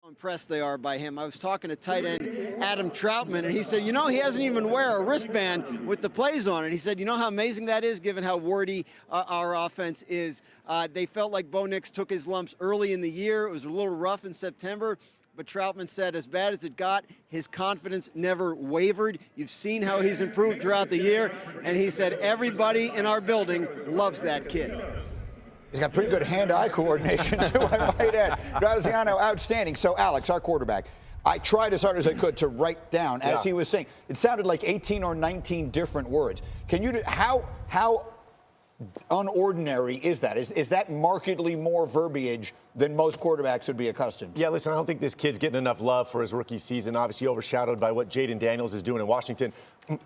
Impressed they are by him. I was talking to tight end Adam Troutman, and he said, he hasn't even wear a wristband with the plays on it. He said, you know how amazing that is, given how wordy our offense is. They felt like Bo Nix took his lumps early in the year. It was a little rough in September, but Troutman said as bad as it got, his confidence never wavered. You've seen how he's improved throughout the year, and he said everybody in our building loves that kid. He's got pretty good hand-eye coordination, too, I might add. Graziano, outstanding. So, Alex, our quarterback, I tried as hard as I could to write down, as he was saying. It sounded like 18 or 19 different words. Can you, how unordinary is that? Is that markedly more verbiage than most quarterbacks would be accustomed to? Yeah, listen, I don't think this kid's getting enough love for his rookie season, obviously overshadowed by what Jaden Daniels is doing in Washington.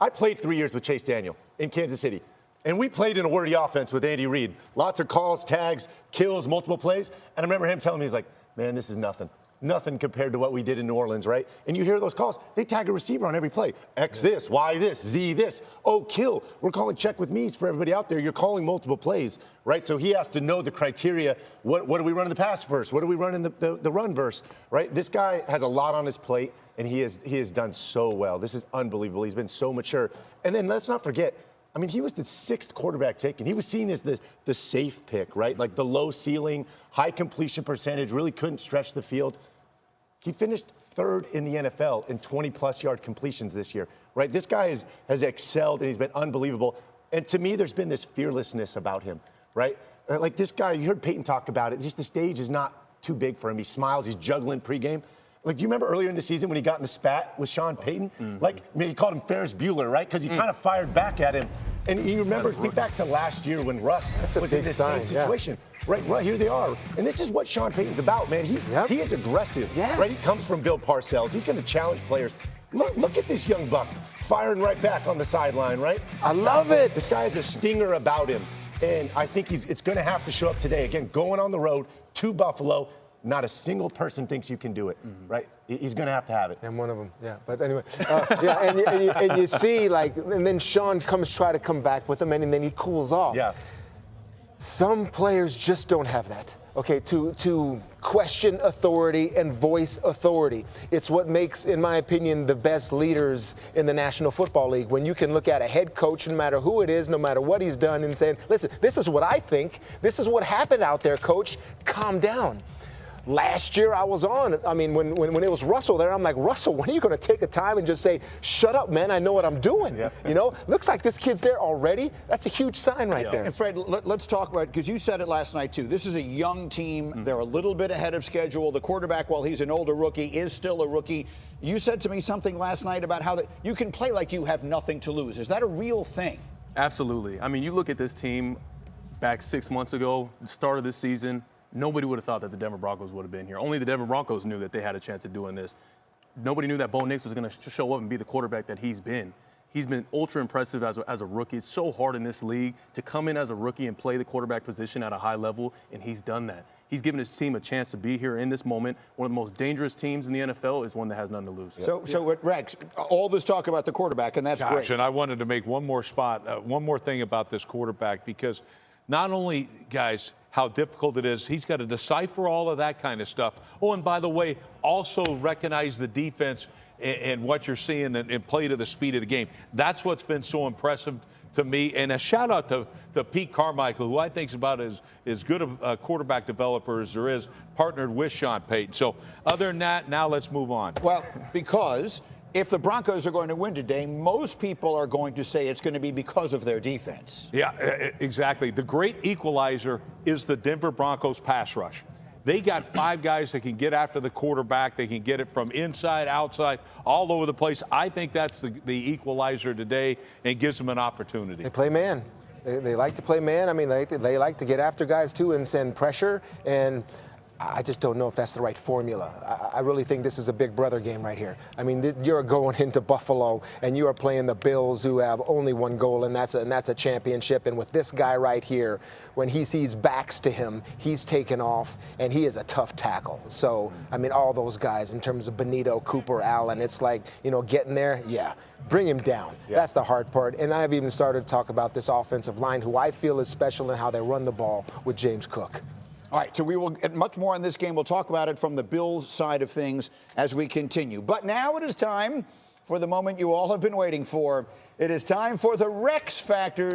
I played 3 years with Chase Daniel in Kansas City. And we played in a wordy offense with Andy Reid. Lots of calls, tags, kills, multiple plays. And I remember him telling me, he's like, man, this is nothing. Nothing compared to what we did in New Orleans, right? And you hear those calls. They tag a receiver on every play. X this, Y this, Z this. Oh, kill. We're calling check with me's for everybody out there. You're calling multiple plays, right? So he has to know the criteria. What do we run in the pass verse? What do we run in the run verse, right? This guy has a lot on his plate, and he has done so well. This is unbelievable. He's been so mature. And then let's not forget, I mean, he was the 6th quarterback taken. He was seen as the safe pick, right? Like the low ceiling, high completion percentage, really couldn't stretch the field. He finished 3rd in the NFL in 20-plus yard completions this year, right? This guy has excelled, and he's been unbelievable. And to me, there's been this fearlessness about him, right? Like this guy, you heard Peyton talk about it. Just the stage is not too big for him. He smiles. He's juggling pregame. Like, do you remember earlier in the season when he got in the spat with Sean Payton? Mm-hmm. Like, I mean, he called him Ferris Bueller, right? Because he kind of fired back at him. And you remember, think back to last year when Russ was in this same situation. Yeah. Right, well, here they are. And this is what Sean Payton's about, man. He is aggressive, right? He comes from Bill Parcells. He's going to challenge players. Look at this young buck firing right back on the sideline, right? I love it. This guy has a stinger about him. And I think it's going to have to show up today. Again, going on the road to Buffalo. Not a single person thinks you can do it, right? He's going to have it. And one of them, yeah. But anyway, and you see, like, and then Sean try to come back with him, and then he cools off. Yeah. Some players just don't have that, okay, to question authority and voice authority. It's what makes, in my opinion, the best leaders in the National Football League. When you can look at a head coach, no matter who it is, no matter what he's done, and saying, listen, this is what I think. This is what happened out there, coach. Calm down. Last year I was on, I mean, when it was Russell there, I'm like, Russell, when are you going to take a time and just say, shut up, man, I know what I'm doing? Yeah. You know, looks like this kid's there already. That's a huge sign right there. And Fred, let's talk about, because you said it last night too, this is a young team. They're a little bit ahead of schedule. The quarterback, while he's an older rookie, is still a rookie. You said to me something last night about how you can play like you have nothing to lose. Is that a real thing? Absolutely. I mean, you look at this team back 6 months ago, the start of this season, nobody would have thought that the Denver Broncos would have been here. Only the Denver Broncos knew that they had a chance at doing this. Nobody knew that Bo Nix was going to show up and be the quarterback that he's been. He's been ultra impressive as a rookie. It's so hard in this league to come in as a rookie and play the quarterback position at a high level, and he's done that. He's given his team a chance to be here in this moment. One of the most dangerous teams in the NFL is one that has nothing to lose. So Rex, all this talk about the quarterback, and that's great. And I wanted to make one more thing about this quarterback, because not only, guys, how difficult it is, he's got to decipher all of that kind of stuff. Oh, and by the way, also recognize the defense and what you're seeing and play to the speed of the game. That's what's been so impressive to me. And a shout out to Pete Carmichael, who I think is about as good a quarterback developer as there is, partnered with Sean Payton. So other than that, now let's move on. Well, because if the Broncos are going to win today, most people are going to say it's going to be because of their defense. Yeah, exactly. The great equalizer is the Denver Broncos pass rush. They got 5 guys that can get after the quarterback. They can get it from inside, outside, all over the place. I think that's the equalizer today, and gives them an opportunity. They play man. They like to play man. I mean, they like to get after guys, too, and send pressure. And I just don't know if that's the right formula. I really think this is a big brother game right here. I mean, you're going into Buffalo, and you are playing the Bills, who have only one goal, and that's a championship. And with this guy right here, when he sees backs to him, he's taken off, and he is a tough tackle. So, I mean, all those guys in terms of Benito, Cooper, Allen, it's like, you know, getting there, bring him down. Yeah. That's the hard part. And I've even started to talk about this offensive line, who I feel is special in how they run the ball with James Cook. All right, so we will get much more on this game. We'll talk about it from the Bills side of things as we continue. But now it is time for the moment you all have been waiting for. It is time for the Rex Factors,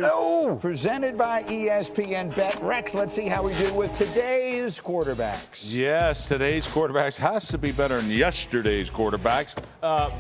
presented by ESPN Bet. Rex, let's see how we do with today's quarterbacks. Yes, today's quarterbacks has to be better than yesterday's quarterbacks.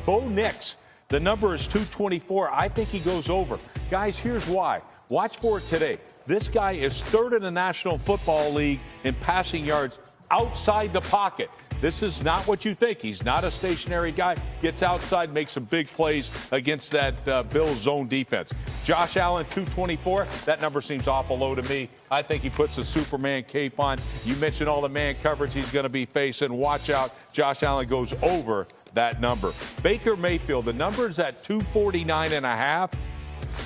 Bo Nix, the number is 224. I think he goes over. Guys, here's why. Watch for it today. This guy is third in the National Football League in passing yards outside the pocket. This is not what you think. He's not a stationary guy. Gets outside, makes some big plays against that Bills zone defense. Josh Allen, 224. That number seems awful low to me. I think he puts a Superman cape on. You mentioned all the man coverage he's going to be facing. Watch out. Josh Allen goes over that number. Baker Mayfield, the number is at 249.5.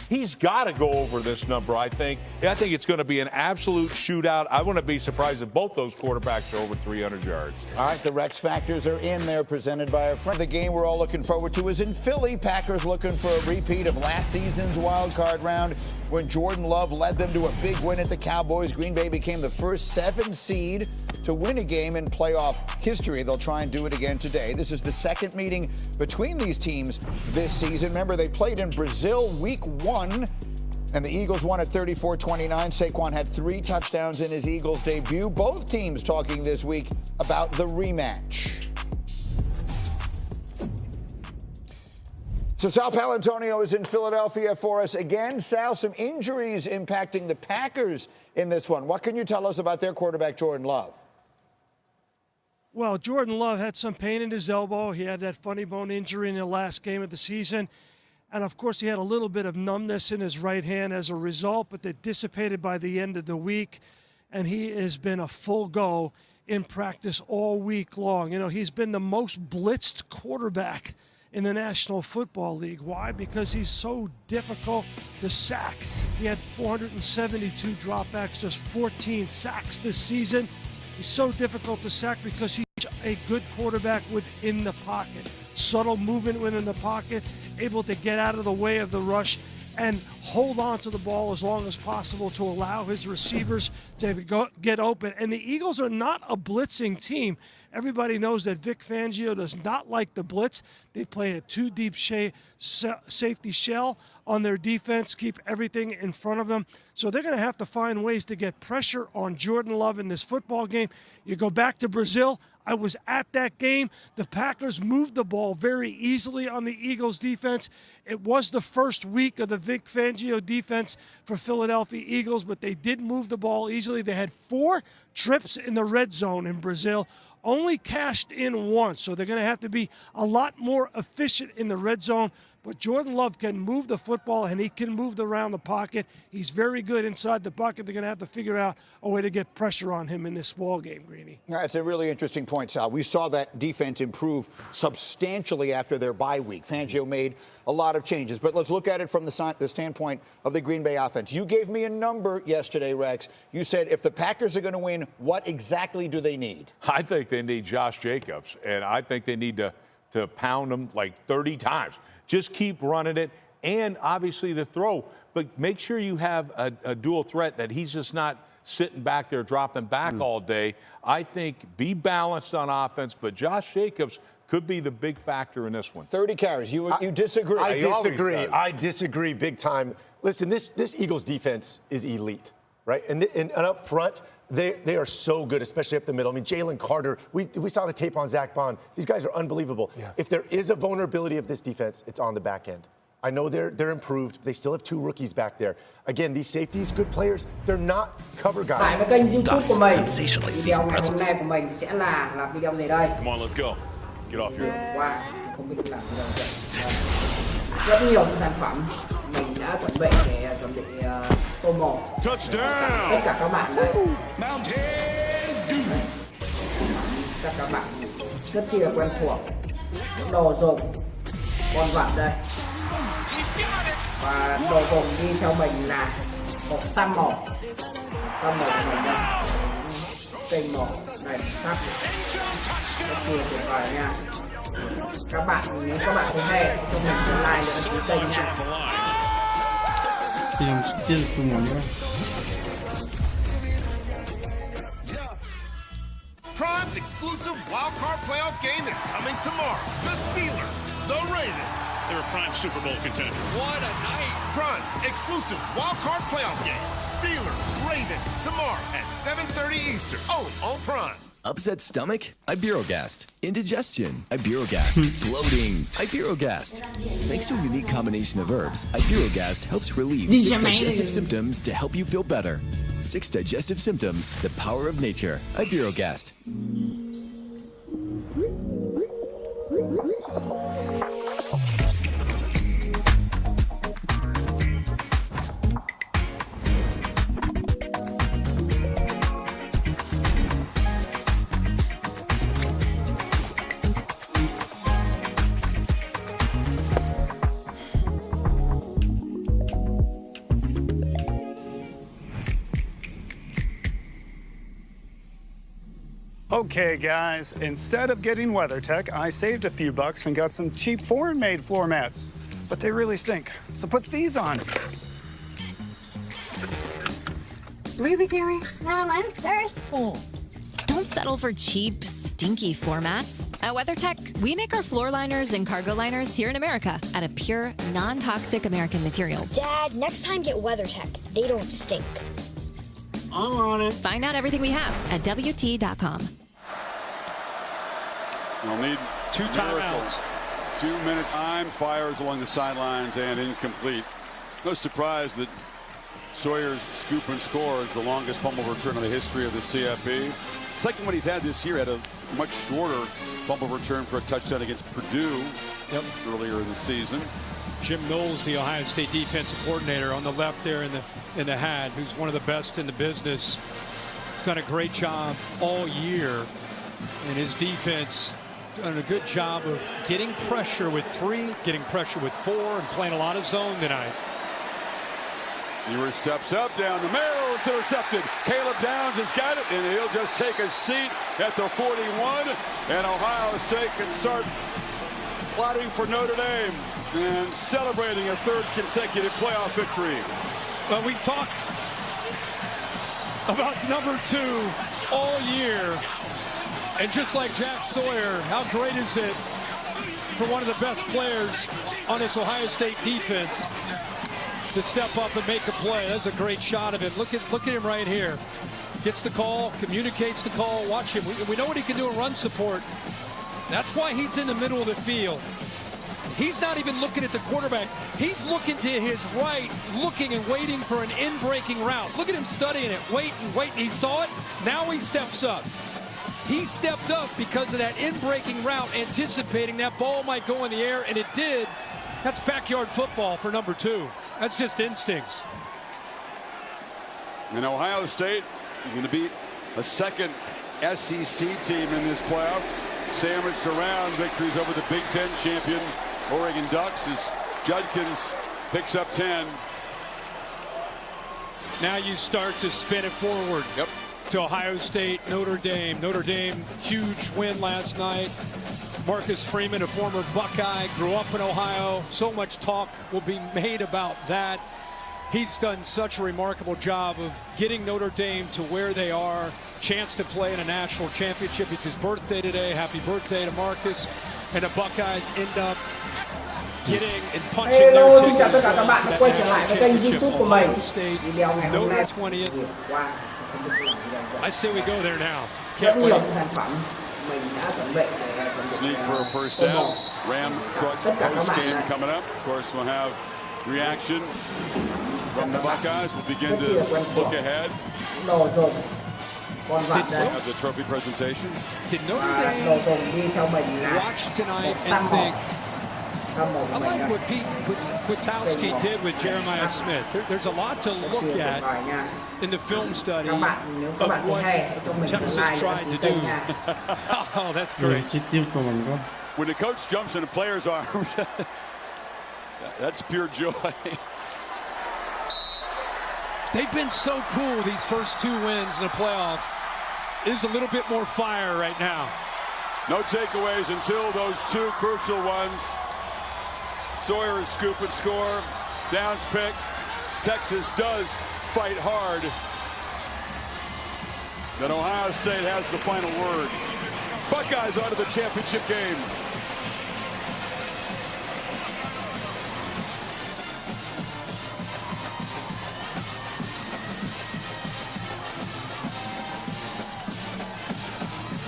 He's got to go over this number, I think. I think it's going to be an absolute shootout. I wouldn't be surprised if both those quarterbacks are over 300 yards. All right, the Rex Factors are in there, presented by a friend. The game we're all looking forward to is in Philly. Packers looking for a repeat of last season's wild card round when Jordan Love led them to a big win at the Cowboys. Green Bay became the first 7 seed to win a game in playoff history. They'll try and do it again today. This is the second meeting between these teams this season. Remember, they played in Brazil week 1, and the Eagles won at 34-29. Saquon had 3 touchdowns in his Eagles debut. Both teams talking this week about the rematch. So Sal Paolantonio is in Philadelphia for us again. Sal, some injuries impacting the Packers in this one. What can you tell us about their quarterback, Jordan Love? Well, Jordan Love had some pain in his elbow. He had that funny bone injury in the last game of the season. And, of course, he had a little bit of numbness in his right hand as a result, but that dissipated by the end of the week. And he has been a full go in practice all week long. You know, he's been the most blitzed quarterback in the National Football League. Why? Because he's so difficult to sack. He had 472 dropbacks, just 14 sacks this season. He's so difficult to sack because he's a good quarterback within the pocket. Subtle movement within the pocket, able to get out of the way of the rush and hold on to the ball as long as possible to allow his receivers to get open. And the Eagles are not a blitzing team. Everybody knows that Vic Fangio does not like the blitz. They play a 2-deep safety shell on their defense, keep everything in front of them. So they're going to have to find ways to get pressure on Jordan Love in this football game. You go back to Brazil. I was at that game. The Packers moved the ball very easily on the Eagles defense. It was the first week of the Vic Fangio defense for Philadelphia Eagles, but they did move the ball easily. They had 4 trips in the red zone in Brazil, only cashed in once. So they're going to have to be a lot more efficient in the red zone. But Jordan Love can move the football, and he can move around the pocket. He's very good inside the pocket. They're going to have to figure out a way to get pressure on him in this ball game, Greeny. That's a really interesting point, Sal. We saw that defense improve substantially after their bye week. Fangio made a lot of changes. But let's look at it from the standpoint of the Green Bay offense. You gave me a number yesterday, Rex. You said if the Packers are going to win, what exactly do they need? I think they need Josh Jacobs, and I think they need to pound him like 30 times. Just keep running it, and obviously the throw. But make sure you have a dual threat that he's just not sitting back there dropping back all day. I think be balanced on offense, but Josh Jacobs could be the big factor in this one. 30 carries. You disagree? I disagree big time. Listen, this Eagles defense is elite, right? And up front, they are so good, especially up the middle. I mean, Jalen Carter, we saw the tape on Zach Bond. These guys are unbelievable. Yeah. If there is a vulnerability of this defense, it's on the back end. I know they're improved. They still have 2 rookies back there. Again, these safeties, good players, they're not cover guys. Tại với kênh YouTube của mình, video ngày hôm nay của mình sẽ là video gì đây? Come on, let's go. Get off your. Wow, không biết làm video gì. Rất nhiều những sản phẩm mình đã chuẩn bị để chuẩn bị promo. Touchdown. Tất cả các bạn đây. Tất cả các bạn rất chi là quen thuộc. Những đồ dùng, con vật đây. Và đồ dùng đi theo mình là một xăm màu. Xăm màu của mình đây. Kênh màu này sắp. Rất chi là tuyệt vời nha. Các bạn, nếu các bạn thấy hay, cho mình một like và đăng ký kênh nha. Prime's exclusive wild card playoff game is coming tomorrow. The Steelers, the Ravens. They're a prime Super Bowl contender. What a night. Prime's exclusive wild card playoff game. Steelers, Ravens, tomorrow at 7:30 Eastern, only on Prime. Upset stomach? Iberogast. Indigestion? Iberogast. Bloating? Iberogast. Thanks to a unique combination of herbs, Iberogast helps relieve 6 digestive symptoms to help you feel better. 6 digestive symptoms, the power of nature. Iberogast. Okay, guys, instead of getting WeatherTech, I saved a few bucks and got some cheap foreign-made floor mats. But they really stink, so put these on. Really, Gary? Mom, I'm thirsty. Don't settle for cheap, stinky floor mats. At WeatherTech, we make our floor liners and cargo liners here in America out of pure, non-toxic American materials. Dad, next time get WeatherTech. They don't stink. I'm on it. Find out everything we have at WT.com. They'll need 2 timeouts. 2 minutes time, fires along the sidelines and incomplete. No surprise that Sawyer's scoop and score is the longest fumble return in the history of the CFP. Second one he's had this year, had a much shorter fumble return for a touchdown against Purdue earlier in the season. Jim Knowles, the Ohio State defensive coordinator, on the left there in the hat, who's one of the best in the business. He's done a great job all year, and his defense done a good job of getting pressure with 3, getting pressure with 4, and playing a lot of zone tonight. Ewers steps up down the middle. It's intercepted. Caleb Downs has got it, and he'll just take a seat at the 41. And Ohio State can start plotting for Notre Dame and celebrating a 3rd consecutive playoff victory. Well, we talked about number 2 all year. And just like Jack Sawyer, how great is it for one of the best players on this Ohio State defense to step up and make a play? That's a great shot of him. Look at him right here. Gets the call, communicates the call. Watch him. We know what he can do in run support. That's why he's in the middle of the field. He's not even looking at the quarterback. He's looking to his right, looking and waiting for an in-breaking route. Look at him studying it. Wait and wait. He saw it. Now he steps up. He stepped up because of that in-breaking route, anticipating that ball might go in the air, and it did. That's backyard football for number 2. That's just instincts. And Ohio State is going to beat a second SEC team in this playoff. Sandwiched around victories over the Big Ten champion Oregon Ducks as Judkins picks up 10. Now you start to spin it forward. Yep. To Ohio State, Notre Dame. Notre Dame, huge win last night. Marcus Freeman, a former Buckeye, grew up in Ohio. So much talk will be made about that. He's done such a remarkable job of getting Notre Dame to where they are. Chance to play in a national championship. It's his birthday today. Happy birthday to Marcus. And the Buckeyes end up getting and punching their ticket to that national championship. Ohio State, November 20th. I say we go there now. Can't wait. Sneak for a first down. Ram Trucks post game coming up. Of course, we'll have reaction from the Buckeyes. We'll begin to look ahead. Have the trophy presentation. Did Notre Dame watch tonight and think, I like what Pete Kwiatkowski did with Jeremiah Smith. There's a lot to look at in the film study of what Texas tried to do. Oh, that's great. When the coach jumps in a player's arms, that's pure joy. They've been so cool these first 2 wins in the playoff. There's a little bit more fire right now. No takeaways until those 2 crucial ones. Sawyer's scoop and score. Downs pick. Texas does fight hard. that Ohio State has the final word. Buckeyes out of the championship game.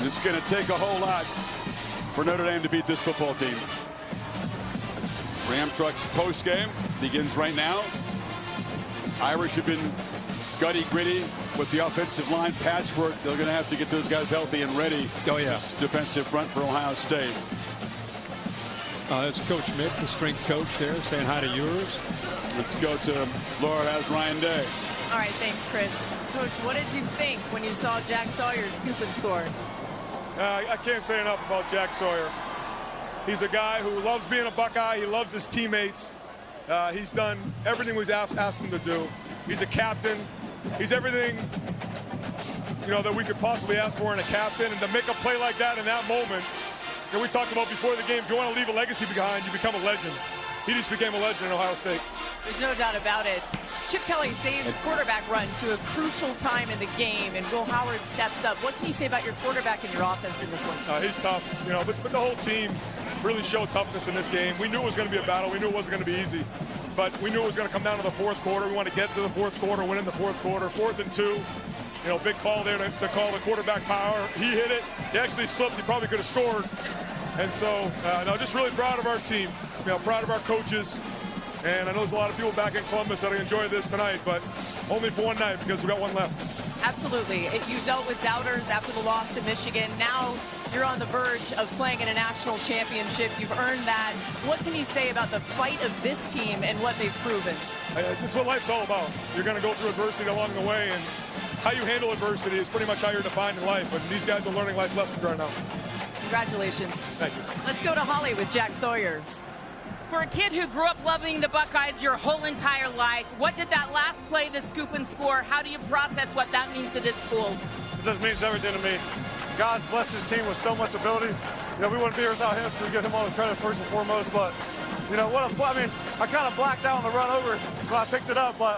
It's going to take a whole lot for Notre Dame to beat this football team. Ram Truck's post game begins right now. Irish have been gritty with the offensive line patchwork. They're going to have to get those guys healthy and ready. Oh, yeah. This defensive front for Ohio State. That's Coach Mick, the strength coach there, saying hi to yours. Let's go to Laura. Has Ryan Day. All right, thanks, Chris. Coach, what did you think when you saw Jack Sawyer scoop and score? I can't say enough about Jack Sawyer. He's a guy who loves being a Buckeye. He loves his teammates. He's done everything we've asked him to do. He's a captain. He's everything, that we could possibly ask for in a captain. And to make a play like that in that moment, we talked about before the game, if you want to leave a legacy behind, you become a legend. He just became a legend in Ohio State. There's no doubt about it. Chip Kelly saves quarterback run to a crucial time in the game, and Will Howard steps up. What can you say about your quarterback and your offense in this one? He's tough, but the whole team really showed toughness in this game. We knew it was going to be a battle. We knew it wasn't going to be easy, but we knew it was going to come down to the fourth quarter. We want to get to the fourth quarter, win in the fourth quarter. 4th and 2, big call there to call the quarterback power. He hit it. He actually slipped. He probably could have scored. And so, just really proud of our team. Proud of our coaches. And I know there's a lot of people back in Columbus that enjoy this tonight, but only for one night because we got one left. Absolutely. You dealt with doubters after the loss to Michigan. Now you're on the verge of playing in a national championship. You've earned that. What can you say about the fight of this team and what they've proven? It's what life's all about. You're going to go through adversity along the way, and how you handle adversity is pretty much how you're defined in life. And these guys are learning life lessons right now. Congratulations. Thank you. Let's go to Holly with Jack Sawyer. For a kid who grew up loving the Buckeyes your whole entire life, what did that last play, the scoop and score, how do you process what that means to this school? It just means everything to me. God's blessed his team with so much ability. We wouldn't be here without him, so we give him all the credit first and foremost. But, I kind of blacked out on the run over when I picked it up. But,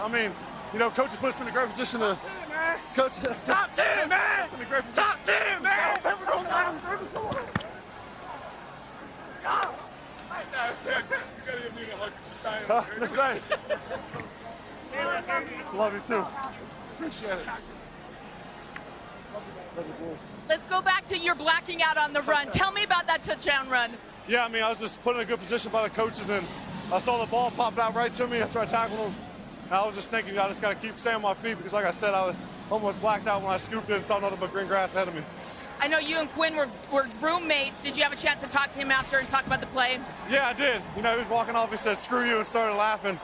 coach put us in a great position to... Coach, top 10, man! Top 10, man! Next day. Love you too. Appreciate it. Let's go back to your blacking out on the run. Tell me about that touchdown run. Yeah, I was just put in a good position by the coaches, and I saw the ball pop out right to me after I tackled him. I was just thinking I just got to keep staying on my feet because, like I said, I was almost blacked out when I scooped in and saw nothing but green grass ahead of me. I know you and Quinn were roommates. Did you have a chance to talk to him after and talk about the play? Yeah, I did. He was walking off. He said, "Screw you," and started laughing.